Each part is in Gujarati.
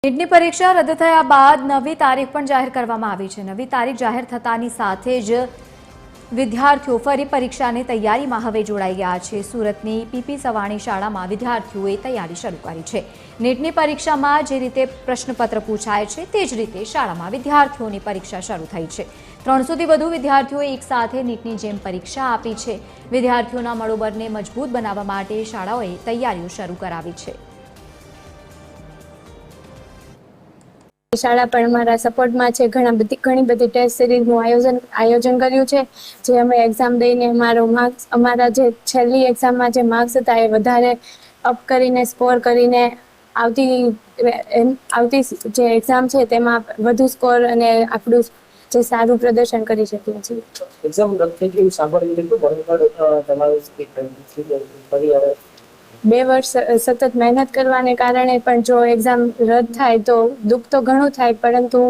નીટની પરીક્ષા રદ થયા બાદ નવી તારીખ પણ જાહેર કરવામાં આવી છે। નવી તારીખ જાહેર થતાની સાથે જ વિદ્યાર્થીઓ ફરી પરીક્ષાની તૈયારીમાં હવે જોડાઈ ગયા છે। સુરતની પીપી સવાણી શાળામાં વિદ્યાર્થીઓએ તૈયારી શરૂ કરી છે। નીટની પરીક્ષામાં જે રીતે પ્રશ્નપત્ર પૂછાય છે તે જ રીતે શાળામાં વિદ્યાર્થીઓની પરીક્ષા શરૂ થઈ છે। 300થી વધુ વિદ્યાર્થીઓએ એકસાથે નીટની જેમ પરીક્ષા આપી છે। વિદ્યાર્થીઓના મનોબળને મજબૂત બનાવવા માટે શાળાઓએ તૈયારીઓ શરૂ કરાવી છે। શાળા પણ અમારા સપોર્ટમાં છે। ઘણી બધી ટેસ્ટ સિરીઝનું આયોજન કર્યું છે, જે અમે એક્ઝામ દઈને અમારા જે છેલ્લી એક્ઝામમાં જે માર્ક્સ હતા એ વધારે અપ કરીને સ્કોર કરીને આવતી જે એક્ઝામ છે તેમાં વધુ સ્કોર અને આપણું જે સારું પ્રદર્શન કરી શકીએ છીએ। એક્ઝામ રદ થઈ ગયું સાંભળ્યું લીધું તમારું 2 વર્ષ સતત મહેનત કરવાને કારણે પણ જો એક્ઝામ રદ થાય તો દુઃખ તો ઘણું થાય, પરંતુ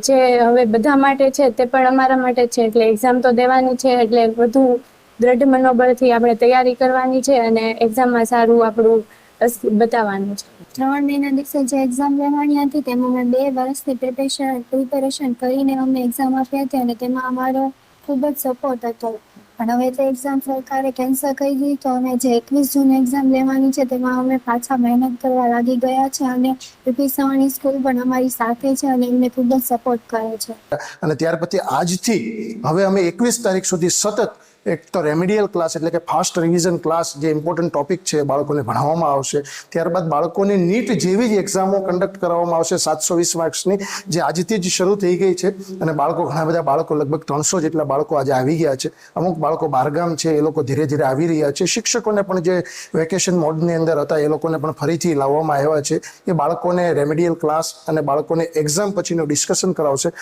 જે હવે બધા માટે છે તે પણ અમારા માટે છે। એટલે એક્ઝામ તો દેવાની છે, એટલે વધુ દ્રઢ મનોબળથી આપણે તૈયારી કરવાની છે અને એક્ઝામમાં સારું આપણું બતાવવાનું છે। 3 મહિના દિવસે જે એક્ઝામ લેવાની હતી તેમાં મેં 2 વર્ષથી પ્રિપેરેશન કરીને અમે એક્ઝામ આપી હતી અને તેમાં અમારો ખૂબ જ સપોર્ટ હતો। પણ હવે તો એક્ઝામ સરકારે કેન્સલ કરી દીધી, તો અમે જે 21 જૂન એક્ઝામ લેવાની છે તેમાં અમે પાછા મહેનત કરવા લાગી ગયા છે અને પીપી સવાણી સ્કૂલ પણ અમારી સાથે છે અને એમને ખૂબ જ સપોર્ટ કરે છે। અને ત્યાર પછી આજથી હવે અમે 21 તારીખ સુધી સતત એક તો રેમેડિયલ ક્લાસ એટલે કે ફાસ્ટ રિવિઝન ક્લાસ, જે ઇમ્પોર્ટન્ટ ટોપિક છે બાળકોને ભણાવવામાં આવશે। ત્યારબાદ બાળકોને નીટ જેવી જ એક્ઝામો કન્ડક્ટ કરવામાં આવશે 720 માર્ક્સની, જે આજથી જ શરૂ થઈ ગઈ છે અને ઘણા બધા બાળકો લગભગ 300 જેટલા બાળકો આજે આવી ગયા છે। અમુક બાળકો બહારગામ છે, એ લોકો ધીરે ધીરે આવી રહ્યા છે। શિક્ષકોને પણ જે વેકેશન મોડની અંદર હતા એ લોકોને પણ ફરીથી લાવવામાં આવ્યા છે। એ બાળકોને રેમેડિયલ ક્લાસ અને બાળકોને એક્ઝામ પછીનું ડિસ્કશન કરાવશે।